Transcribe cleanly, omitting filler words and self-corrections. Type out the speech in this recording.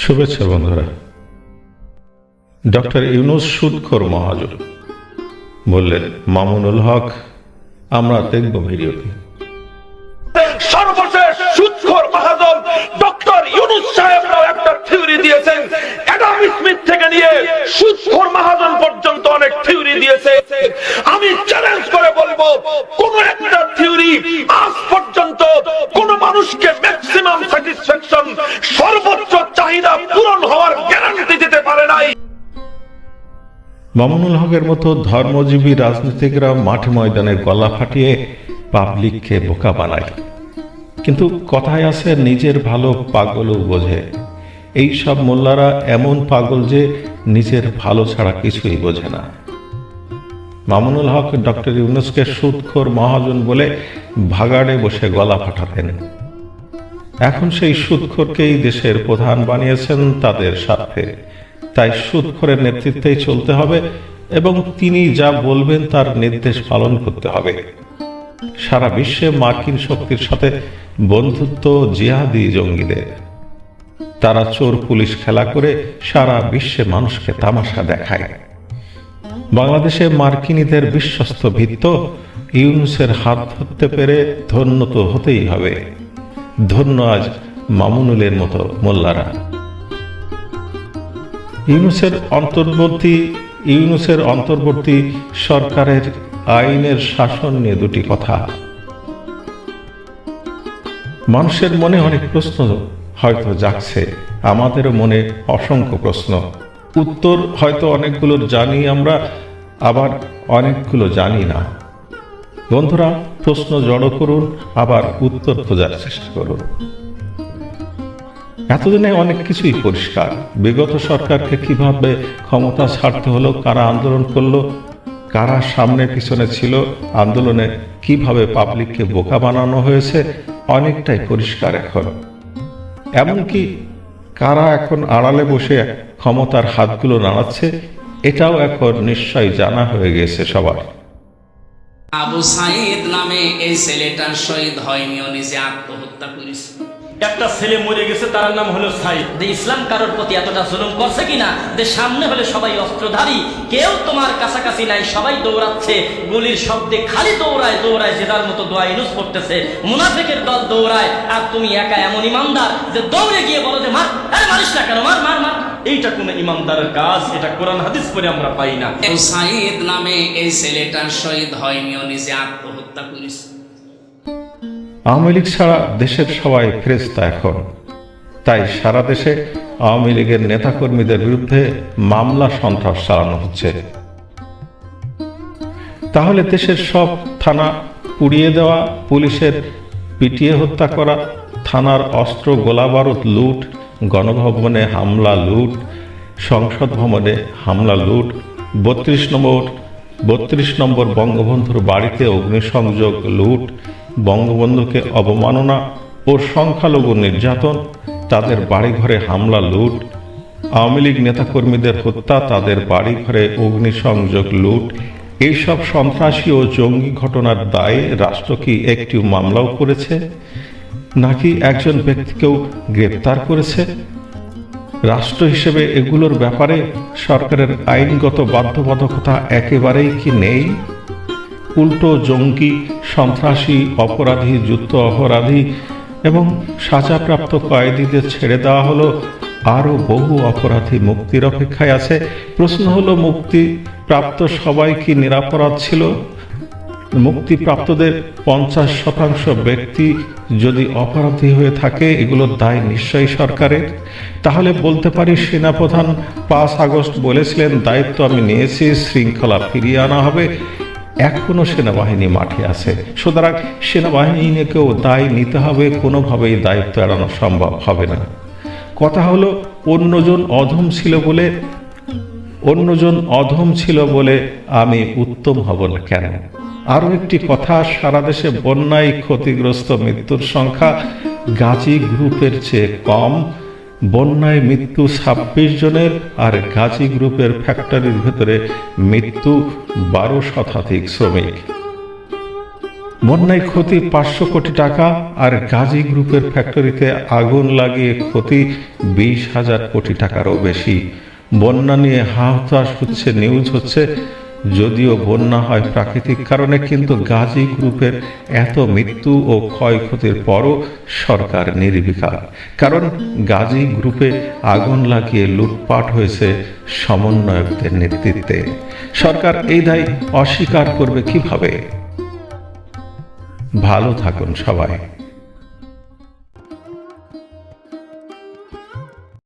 শুভেচ্ছা বন্ধুরা। ডক্টর ইউনূস সুদখোর মহাজন বললেন মামুনুল হক, আমরা দেখব ভিডিওটি। সর্বশেষ সুদখোর মহাজন ডক্টর ইউনূস সাহেবরাও একটা থিওরি দিয়েছেন। অ্যাডাম স্মিথ থেকে নিয়ে সুদখোর মহাজন পর্যন্ত অনেক থিওরি দিয়েছে। আমি চ্যালেঞ্জ করে বলবো, কোন একটা থিওরি আজ পর্যন্ত কোন মানুষকে ম্যাক্সিমাম স্যাটিসফ্যাকশন, সর্বোচ্চ চাহিদা পূরণ হওয়ার গ্যারান্টি দিতে পারে নাই। মামুনুল হকের মতো ধর্মজীবী রাজনীতিকরা মাঠে ময়দানে গলা ফাটিয়ে পাবলিককে বোকা বানায়, কিন্তু কথায় আছে নিজের ভালো পাগলও বোঝে। এই সব মোল্লারা এমন পাগল যে নিজের ভালো ছাড়া কিছুই বোঝে না। মামুনুল হক ডক্টর ইউনূসকে সুদখোর মহাজন বলে ভাগাড়ে বসে গলা ফাটাতেন। এখন সেই সুদখোরকেই দেশের প্রধান বানিয়েছেন তাদের স্বার্থে। তাই সুদখোরের নেতৃত্বেই চলতে হবে এবং তিনি যা বলবেন তার নির্দেশ পালন করতে হবে। সারা বিশ্বে মার্কিন শক্তির সাথে বন্ধুত্ব জিহাদি জঙ্গিদের। তারা চোর পুলিশ খেলা করে সারা বিশ্বে মানুষকে তামাশা দেখায়। বাংলাদেশে মার্কিনীদের বিশ্বস্ত ভিত্ত ইউনূসের হাত ধরতে পেরে ধন্য তো হতেই হবে। ধন্য আজ মামুনুলের মতো মোল্লারা। ইউনূসের অন্তর্বর্তী সরকারের আইনের শাসন নিয়ে দুটি কথা। মানুষের মনে অনেক প্রশ্ন হয়তো জাগছে, আমাদেরও মনে অসংখ্য প্রশ্ন। উত্তর হয়তো অনেকগুলো জানি আমরা, আবার অনেকগুলো জানি না। বন্ধুরা, প্রশ্ন জড়ো করুন, আবার উত্তর খোঁজার চেষ্টা করুন। এতদিনে অনেক কিছুই পরিষ্কার। বিগত সরকারকে কিভাবে ক্ষমতা ছাড়তে হলো, কারা আন্দোলন করলো, কারা সামনে পিছনে ছিল, আন্দোলনে কিভাবে পাবলিককে বোকা বানানো হয়েছে, অনেকটাই পরিষ্কার এখন। এমনকি কারা এখন আড়ালে বসে ক্ষমতার হাতগুলো নাড়াচ্ছে, এটাও এখন নিশ্চয়ই জানা হয়ে গেছে সবার। আবু সাইদ নামে এই ছেলেটার শহীদ হয়নি, ও নিজে আত্মহত্যা করেছে। একটা ছেলে মরে গেছে, তার নাম হলো সাইদ। ইসলাম কারোর প্রতি এতটা জুলুম করছে কিনা যে সামনে হলে সবাই অস্ত্রধারী, কেউ তোমার কাছাকাছি নাই, সবাই দৌড়াচ্ছে, গুলির শব্দে খালি দৌড়ায় দৌড়ায়, জেদার মতো দোয়া ইউনূস পড়তেছে, মুনাফিকের দল দৌড়ায়, আর তুমি একা এমন ইমানদার যে দৌড়ে গিয়ে বলো যে মার, আরে মারিস না কেন, মার মার মার। এইটা কোন ইমানদারের কাজ? এটা কোরআন হাদিস পড়ে আমরা পাই না। আবু সাইদ নামে এই ছেলেটার শহীদ হয়নি, ও নিজে আত্মহত্যা করেছে। আওয়ামী লীগ ছাড়া দেশের সবাই ফেরেশতা এখন। তাই সারা দেশে আওয়ামী লীগের নেতাকর্মীদের বিরুদ্ধে মামলা সন্ত্রাস চালানো হচ্ছে। তাহলে দেশের সব থানা পুড়িয়ে দেওয়া, পুলিশের পিটিয়ে হত্যা করা, থানার অস্ত্র গোলাবারুদ লুট, গণভবনে হামলা লুট, সংসদ ভবনে হামলা লুট, 32 নম্বর বঙ্গবন্ধুর বাড়িতে অগ্নিসংযোগ লুট, বঙ্গবন্ধুকে অবমাননা ও সংখ্যালঘু নির্যাতন, তাদের বাড়িঘরে হামলা লুট, আওয়ামী লীগ নেতাকর্মীদের হত্যা, তাদের বাড়িঘরে অগ্নিসংযোগ লুট, এইসব সন্ত্রাসী ও জঙ্গি ঘটনার দায়ে রাষ্ট্র কি একটি মামলাও করেছে, নাকি একজন ব্যক্তিকেও গ্রেপ্তার করেছে? রাষ্ট্র হিসেবে এগুলোর ব্যাপারে সরকারের আইনগত বাধ্যবাধকতা একেবারেই কি নেই? উল্টো জঙ্গি, সন্ত্রাসী, অপরাধী, যুদ্ধ অপরাধী এবং সাজাপ্রাপ্ত কয়েদিদের ছেড়ে দেওয়া হলো, আরও বহু অপরাধী মুক্তির অপেক্ষায় আছে। প্রশ্ন হলো, মুক্তিপ্রাপ্ত সবাই কি নিরাপরাধ ছিল? মুক্তিপ্রাপ্তদের 50% ব্যক্তি যদি অপরাধী হয়ে থাকে, এগুলোর দায় নিশ্চয়ই সরকারের। তাহলে বলতে পারি, সেনাপ্রধান 5 আগস্ট বলেছিলেন দায়িত্ব আমি নিয়েছি, শৃঙ্খলা ফিরিয়ে আনা হবে। এখনো সেনাবাহিনী মাঠে আছে, সুতরাং সেনাবাহিনীকেও দায় নিতে হবে, কোনোভাবেই দায়িত্ব এড়ানো সম্ভব হবে না। কথা হলো, অন্যজন অধম ছিল বলে আমি উত্তম হব না কেন? আরও একটি কথা, সারা দেশে বন্যায় ক্ষতিগ্রস্ত মৃত্যুর সংখ্যা গাজী গ্রুপের চেয়ে কম। বন্যায় মৃত্যু 26 জনের, আর গাজী গ্রুপের ফ্যাক্টরির ভেতরে মৃত্যু 12 শতাধিক শ্রমিক। বন্যায় ক্ষতি 500 কোটি টাকা, আর গাজী গ্রুপের ফ্যাক্টরিতে আগুন লাগিয়ে ক্ষতি 20,000 কোটি টাকারও বেশি। বন্যা নিয়ে হাহুতাশ হচ্ছে, নিউজ হচ্ছে। যদিও বন্যা হয় প্রাকৃতিক কারণে, কিন্তু গাজী গ্রুপের এত মৃত্যু ও ক্ষয়ক্ষতির পরও সরকার নির্বিকার। কারণ গাজী গ্রুপে আগুন লাগিয়ে লুটপাট হয়েছে সমন্বয়কদের নেতৃত্বে। সরকার এই দায় অস্বীকার করবে কিভাবে? ভালো থাকুন সবাই।